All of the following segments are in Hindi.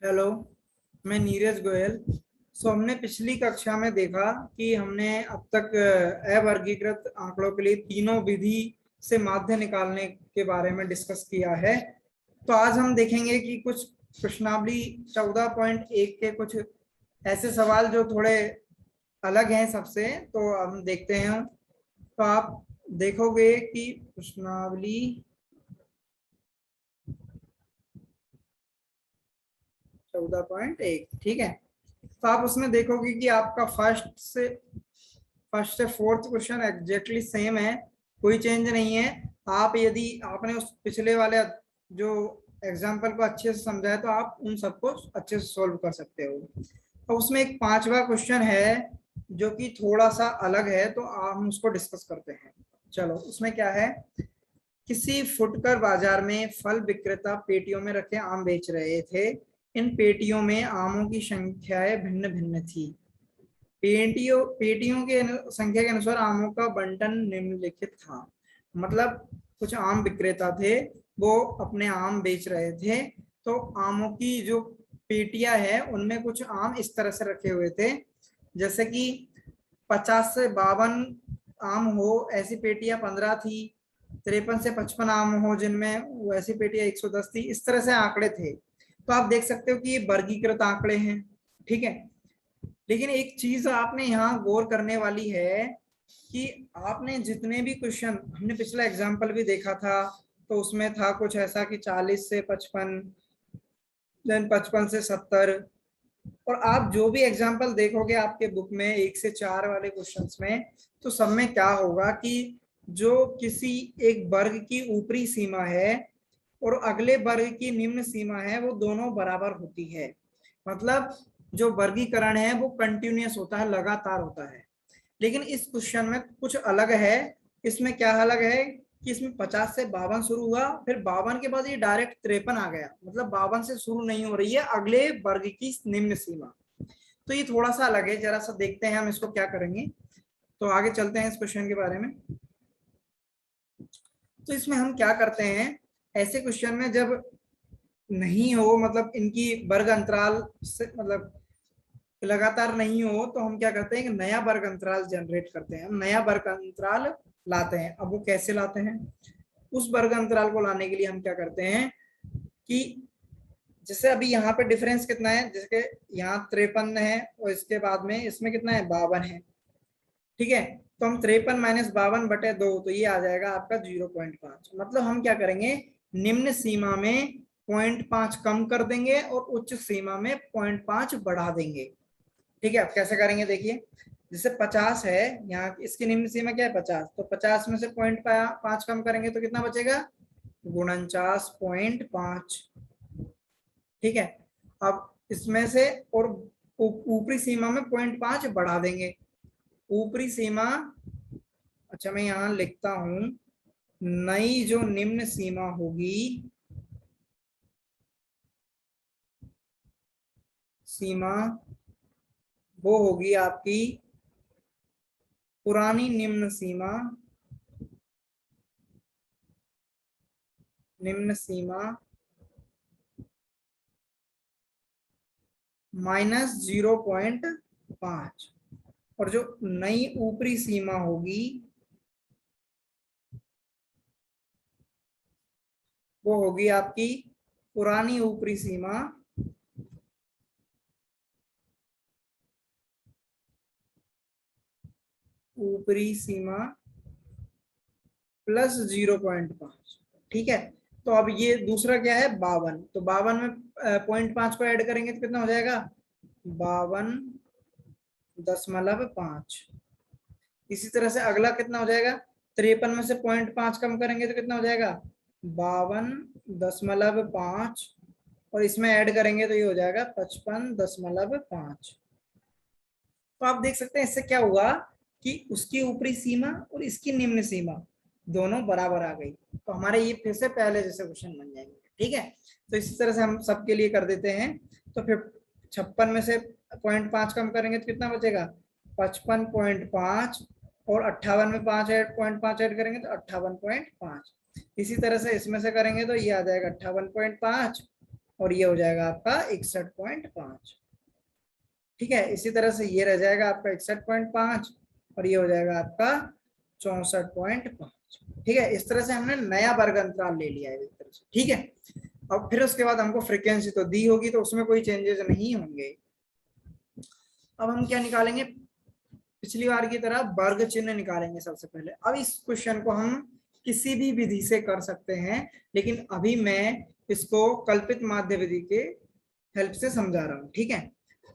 हेलो, मैं नीरज गोयल। हमने पिछली कक्षा में देखा कि हमने अब तक अवर्गीकृत आंकड़ों के लिए तीनों विधि से माध्य निकालने के बारे में डिस्कस किया है। तो आज हम देखेंगे कि कुछ प्रश्नावली 14.1 के कुछ ऐसे सवाल जो थोड़े अलग हैं सबसे, तो हम देखते हैं। तो आप देखोगे कि प्रश्नावली 14.1, ठीक है। तो आप उसमें देखोगे कि आपका फर्स्ट से फोर्थ क्वेश्चन एग्जैक्टली सेम है, कोई चेंज नहीं है। आप यदि आपने उस पिछले वाले जो एग्जाम्पल को अच्छे से समझा है तो आप उन सबको अच्छे से सॉल्व कर सकते हो। तो उसमें एक पांचवा क्वेश्चन है जो कि थोड़ा सा अलग है, तो हम उसको डिस्कस करते हैं। चलो, उसमें क्या है। किसी फुटकर बाजार में फल विक्रेता पेटियों में रखे आम बेच रहे थे। इन पेटियों में आमों की संख्याएं भिन्न भिन्न थी। पेटियों पेटियों के संख्या के अनुसार आमों का बंटन निम्नलिखित था। मतलब कुछ आम विक्रेता थे, वो अपने आम बेच रहे थे। तो आमों की जो पेटियां है उनमें कुछ आम इस तरह से रखे हुए थे, जैसे कि 50 से 52 आम हो ऐसी पेटियां 15 थी। 53 से 55 आम हो जिनमें वैसी पेटियां 110 थी। इस तरह से आंकड़े थे। तो आप देख सकते हो कि ये वर्गीकृत आंकड़े हैं, ठीक है। लेकिन एक चीज आपने यहाँ गौर करने वाली है कि आपने जितने भी क्वेश्चन, हमने पिछला एग्जाम्पल भी देखा था, तो उसमें था कुछ ऐसा कि 40 से 55, देन 55 से 70। और आप जो भी एग्जाम्पल देखोगे आपके बुक में 1 से 4 वाले क्वेश्चंस में, तो सब में क्या होगा कि जो किसी एक वर्ग की ऊपरी सीमा है और अगले वर्ग की निम्न सीमा है वो दोनों बराबर होती है। मतलब जो वर्गीकरण है वो कंटिन्यूअस होता है, लगातार होता है। लेकिन इस क्वेश्चन में कुछ अलग है। इसमें क्या अलग है कि इसमें 50 से 52 शुरू हुआ, फिर 52 के बाद ये डायरेक्ट 53 आ गया। मतलब 52 से शुरू नहीं हो रही है अगले वर्ग की निम्न सीमा। तो ये थोड़ा सा अलग है, जरा सा देखते हैं हम इसको क्या करेंगे। तो आगे चलते हैं इस क्वेश्चन के बारे में। तो इसमें हम क्या करते हैं, ऐसे क्वेश्चन में जब नहीं हो, मतलब इनकी वर्ग अंतराल से मतलब लगातार नहीं हो, तो हम क्या करते हैं, एक नया वर्ग अंतराल जनरेट करते हैं। हम नया वर्ग अंतराल लाते हैं। अब वो कैसे लाते हैं, उस वर्ग अंतराल को लाने के लिए हम क्या करते हैं कि जैसे अभी यहाँ पे डिफरेंस कितना है, जैसे यहाँ 53 है और इसके बाद में इसमें कितना है, 52 है, ठीक है। तो हम 53 माइनस 52/2, तो ये आ जाएगा आपका 0.5। मतलब हम क्या करेंगे, निम्न सीमा में 0.5 कम कर देंगे और उच्च सीमा में 0.5 बढ़ा देंगे। ठीक है, अब कैसे करेंगे देखिए। जैसे 50 है, यहाँ इसकी निम्न सीमा क्या है 50, तो 50 में से 0.5 कम करेंगे तो कितना बचेगा, 49.5। ठीक है। अब इसमें से और ऊपरी सीमा में 0.5 बढ़ा देंगे। ऊपरी सीमा, अच्छा मैं यहाँ लिखता हूं, नई जो निम्न सीमा होगी, सीमा वो होगी आपकी पुरानी निम्न सीमा, निम्न सीमा -0.5। और जो नई ऊपरी सीमा होगी वो होगी आपकी पुरानी ऊपरी सीमा ऊपरी सीमा प्लस 0.5। ठीक है। तो अब ये दूसरा क्या है, 52। तो 52 में 0.5 को ऐड करेंगे तो कितना हो जाएगा, 52.5। इसी तरह से अगला कितना हो जाएगा, 53 में से 0.5 कम करेंगे तो कितना हो जाएगा, 52.5। और इसमें ऐड करेंगे तो ये हो जाएगा 55.5। तो आप देख सकते हैं इससे क्या हुआ कि उसकी ऊपरी सीमा और इसकी निम्न सीमा दोनों बराबर आ गई। तो हमारे ये फिर से पहले जैसे क्वेश्चन बन जाएंगे। ठीक है। तो इसी तरह से हम सबके लिए कर देते हैं। तो फिर 56 में से 0.5 कम करेंगे तो कितना बचेगा, 55.5। और 58 में 5.5 ऐड करेंगे तो 58.5। इसी तरह से इसमें से करेंगे तो ये आ जाएगा 58.5। और ये हो जाएगा आपका 61.5। ठीक है, इसी तरह से ये रह जाएगा आपका 61.5 और ये हो जाएगा आपका 64.5। ठीक है, इस तरह से हमने नया वर्ग अंतराल ले लिया है एक तरह से। ठीक है, अब फिर उसके बाद हमको फ्रीक्वेंसी तो दी होगी तो उसमें कोई चेंजेस नहीं होंगे। अब हम क्या निकालेंगे, पिछली बार की तरह वर्ग चिन्ह निकालेंगे सबसे पहले। अब इस क्वेश्चन को हम किसी भी विधि से कर सकते हैं, लेकिन अभी मैं इसको कल्पित माध्य विधि के हेल्प से समझा रहा हूँ। ठीक है,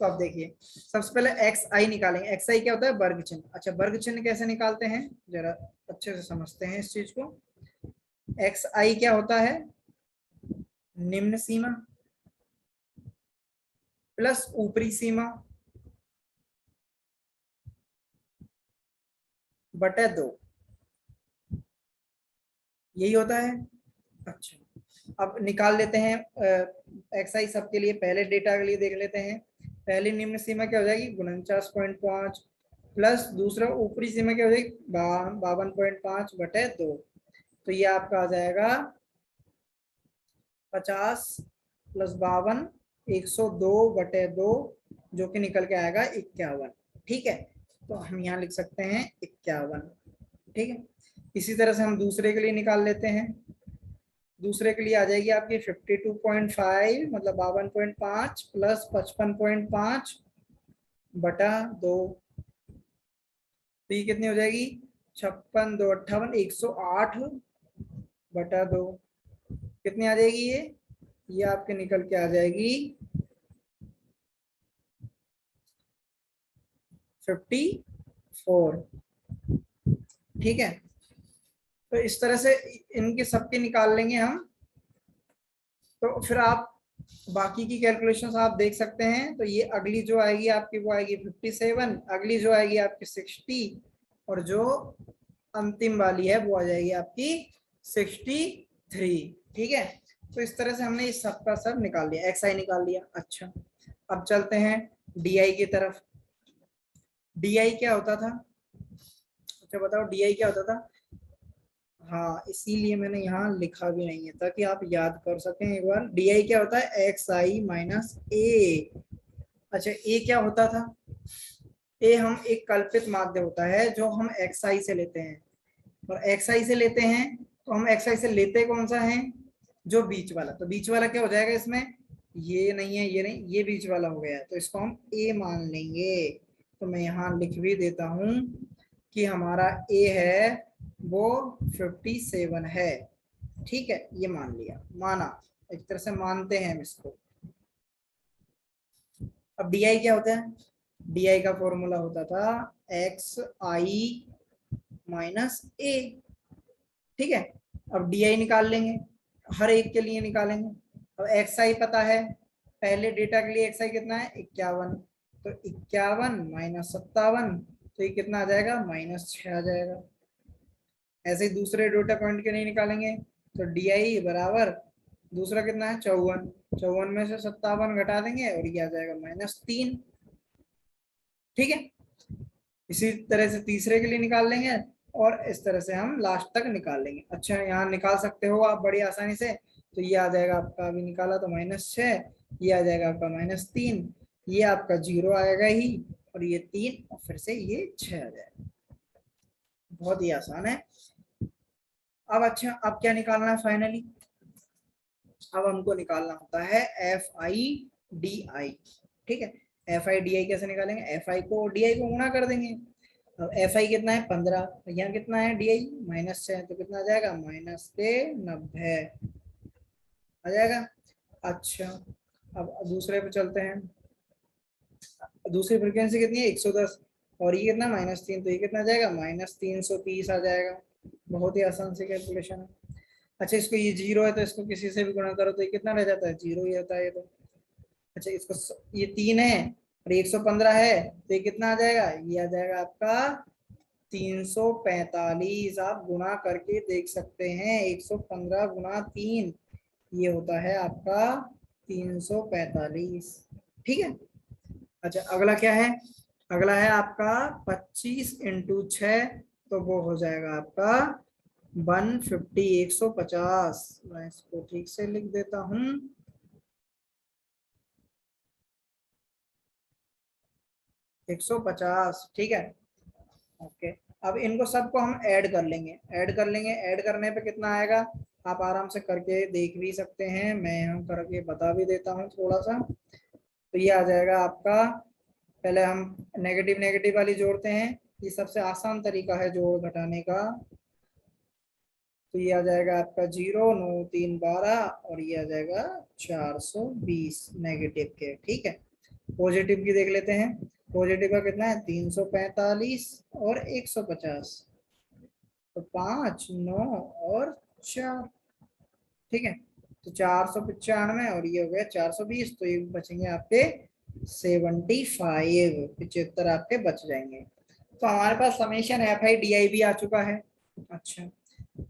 तो अब देखिए सबसे पहले एक्स आई निकालेंगे। एक्स आई क्या होता है, वर्ग चिन्ह। अच्छा, वर्ग चिन्ह कैसे निकालते हैं जरा अच्छे से समझते हैं इस चीज को। एक्स आई क्या होता है, निम्न सीमा प्लस ऊपरी सीमा बटे 2, यही होता है। अच्छा, अब निकाल लेते हैं एक्स आई सबके लिए। पहले डेटा के लिए देख लेते हैं। पहली निम्न सीमा क्या हो जाएगी, 49.5 प्लस दूसरा ऊपरी सीमा क्या हो जाएगी, 52.5 बटे 2। तो ये आपका आ जाएगा 50 प्लस 52 102 बटे 2, जो कि निकल के आएगा 51। ठीक है, तो हम यहाँ लिख सकते हैं 51। ठीक है, इसी तरह से हम दूसरे के लिए निकाल लेते हैं। दूसरे के लिए आ जाएगी आपकी 52.5 मतलब 52.5 प्लस 55.5 बटा 2। तो ये कितनी हो जाएगी, 56 2 58 108 बटा 2। कितनी आ जाएगी ये आपके निकल के आ जाएगी 54। ठीक है, तो इस तरह से इनके सबके निकाल लेंगे हम। तो फिर आप बाकी की कैलकुलेशंस आप देख सकते हैं। तो ये अगली जो आएगी आपकी वो आएगी 57, अगली जो आएगी आपकी 60 और जो अंतिम वाली है वो आ जाएगी आपकी 63। ठीक है, तो इस तरह से हमने इस सब का सब निकाल लिया, एक्स आई निकाल लिया। अच्छा, अब चलते हैं डी आई की तरफ। डी आई क्या होता था, अच्छा बताओ डी आई क्या होता था। हाँ, इसीलिए मैंने यहाँ लिखा भी नहीं है ताकि आप याद कर सकें एक बार। डी आई क्या होता है, एक्स आई माइनस ए। अच्छा, ए क्या होता था, ए हम एक कल्पित माध्य होता है जो हम एक्स आई से लेते हैं। और एक्स आई से लेते हैं तो हम एक्स आई से लेते कौन सा है, जो बीच वाला। तो बीच वाला क्या हो जाएगा इसमें, ये नहीं है, ये नहीं, ये बीच वाला हो गया, तो इसको हम ए मान लेंगे। तो मैं यहाँ लिख भी देता हूँ कि हमारा ए है वो 57 है। ठीक है, ये मान लिया, माना, एक तरह से मानते हैं हम इसको। अब डी आई क्या होता है, डी आई का फॉर्मूला होता था एक्स आई माइनस ए। ठीक है, अब डी आई निकाल लेंगे, हर एक के लिए निकालेंगे। अब एक्स आई पता है, पहले डेटा के लिए एक्स आई कितना है 51, तो 51 माइनस 57, तो ये कितना आ जाएगा -6 आ जाएगा। ऐसे ही दूसरे डेटा पॉइंट के नहीं निकालेंगे, तो डी आई बराबर दूसरा कितना है 54, 54 में से 57 घटा देंगे और ये आ जाएगा -3। ठीक है, इसी तरह से तीसरे के लिए निकाल लेंगे और इस तरह से हम लास्ट तक निकाल लेंगे। अच्छा, यहाँ निकाल सकते हो आप बड़ी आसानी से। तो ये आ जाएगा आपका, अभी निकाला तो -6, ये आ जाएगा आपका -3, ये आपका 0 आएगा ही, और ये 3 और फिर से ये 6 आ जाएगा। बहुत ही आसान है। अब अच्छा, अब क्या निकालना है फाइनली, अब हमको निकालना होता है एफ आई डी आई। ठीक है, एफ आई डी आई कैसे निकालेंगे, एफ आई को डी आई को गुणा कर देंगे। अब एफ आई कितना है 15, यहाँ कितना है डी आई -6, तो कितना आ जाएगा -90 आ जाएगा। अच्छा, अब दूसरे पे चलते हैं। दूसरी फ्रीक्वेंसी कितनी है 110 और ये कितना -3, तो ये कितना आ जाएगा -330 आ जाएगा। बहुत ही आसान सी कैलकुलेशन है। अच्छा, इसको ये 0 है तो इसको किसी से भी गुणा करो तो ये कितना रह जाता है, 0 ही होता है ये तो। अच्छा, इसको ये 3 है और 115 है तो ये कितना आ जाएगा, ये आ जाएगा आपका 345। आप गुणा करके देख सकते हैं, 115 गुणा 3 ये होता है आपका 345। ठीक है, अच्छा अगला क्या है, अगला है आपका 25 × 6, तो वो हो जाएगा आपका 150 150। मैं इसको ठीक से लिख देता हूँ, 150, ठीक है। ओके, अब इनको सबको हम ऐड कर लेंगे, ऐड करने पे कितना आएगा आप आराम से करके देख भी सकते हैं, मैं यहाँ करके बता भी देता हूँ थोड़ा सा। तो ये आ जाएगा आपका, पहले हम नेगेटिव नेगेटिव वाली जोड़ते हैं, ये सबसे आसान तरीका है जोड़ घटाने का। तो ये आ जाएगा आपका 0 9 3 12 और ये आ जाएगा 420 नेगेटिव के, ठीक है। पॉजिटिव की देख लेते हैं, पॉजिटिव का कितना है 345 और 150, तो 5 9 और 4, ठीक है। तो 495 और ये हो गया 420, तो ये बचेंगे आपके 75, 75 आपके बच जाएंगे। तो हमारे पास समेशन FI/DI भी आ चुका है। अच्छा,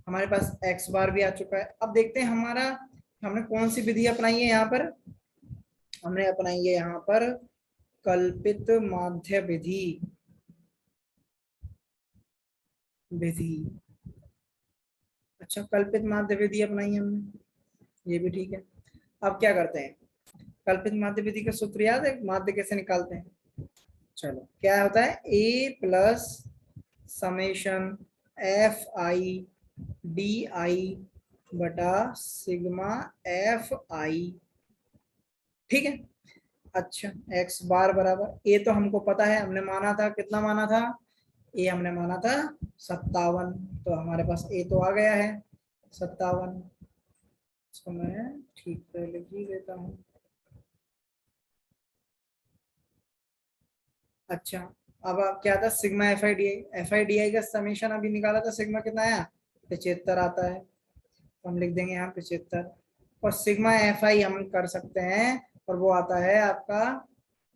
हमारे पास एक्स बार भी आ चुका है। अब देखते हैं हमारा, हमने कौन सी विधि अपनाई है यहाँ पर, हमने अपनाई है यहाँ पर कल्पित माध्य विधि, अच्छा कल्पित माध्य विधि अपनाई है हमने, ये भी ठीक है। अब क्या करते हैं, कल्पित माध्य विधि का सूत्र याद है, माध्य कैसे निकालते हैं? चलो, क्या होता है A प्लस समेशन FI/DI बटा सिग्मा FI, ठीक है। अच्छा, एक्स बार बराबर ए तो हमको पता है, हमने माना था, कितना माना था, ए हमने माना था 57, तो हमारे पास ए तो आ गया है 57, इसको मैं ठीक से लिख ही देता हूँ। अच्छा, अब क्या था सिग्मा FI/DI का समीशन अभी निकाला था, सिग्मा कितना आया 75 आता है, तो हम लिख देंगे यहाँ 75, और सिग्मा FI हम कर सकते हैं और वो आता है आपका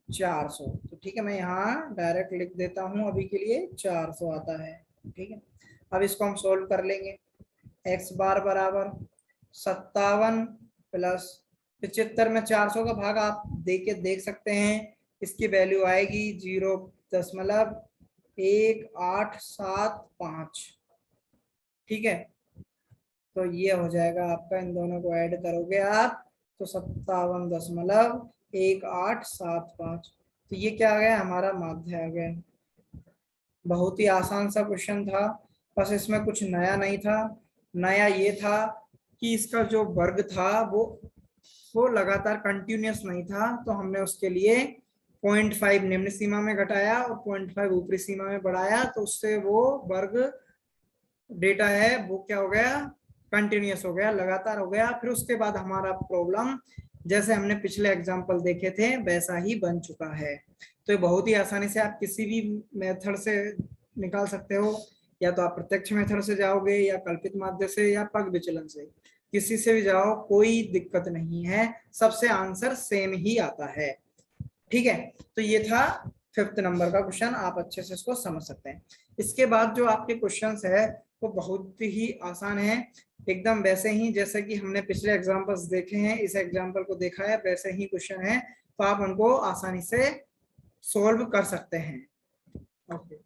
400, तो ठीक है मैं यहाँ डायरेक्ट लिख देता हूँ अभी के लिए 400 आता है, ठीक है। अब इसको हम सोल्व कर लेंगे, एक्स बार बराबर 57 प्लस 75 में 400 का भाग आप देख सकते हैं, इसकी वैल्यू आएगी 0.1875, ठीक है। तो ये हो जाएगा आपका, इन दोनों को ऐड करोगे आप तो 57.1875, तो ये क्या आ गया हमारा माध्य आ गया। बहुत ही आसान सा क्वेश्चन था, बस इसमें कुछ नया नहीं था। नया ये था कि इसका जो वर्ग था वो लगातार कंटिन्यूअस नहीं था, तो हमने उसके लिए 0.5 निम्न सीमा में घटाया और 0.5 ऊपरी सीमा में बढ़ाया, तो उससे वो वर्ग डेटा है वो क्या हो गया कंटिन्यूअस हो गया, लगातार हो गया। फिर उसके बाद हमारा प्रॉब्लम जैसे हमने पिछले एग्जांपल देखे थे वैसा ही बन चुका है। तो ये बहुत ही आसानी से आप किसी भी मेथड से निकाल सकते हो, या तो आप प्रत्यक्ष मेथड से जाओगे या कल्पित माध्य से या पग विचलन से, किसी से भी जाओ कोई दिक्कत नहीं है, सबसे आंसर सेम ही आता है, ठीक है। तो ये था 5th नंबर का क्वेश्चन, आप अच्छे से इसको समझ सकते हैं। इसके बाद जो आपके क्वेश्चंस है वो बहुत ही आसान है, एकदम वैसे ही जैसे कि हमने पिछले एग्जांपल्स देखे हैं, इस एग्जांपल को देखा है वैसे ही क्वेश्चन है, तो आप उनको आसानी से सोल्व कर सकते हैं। ओके,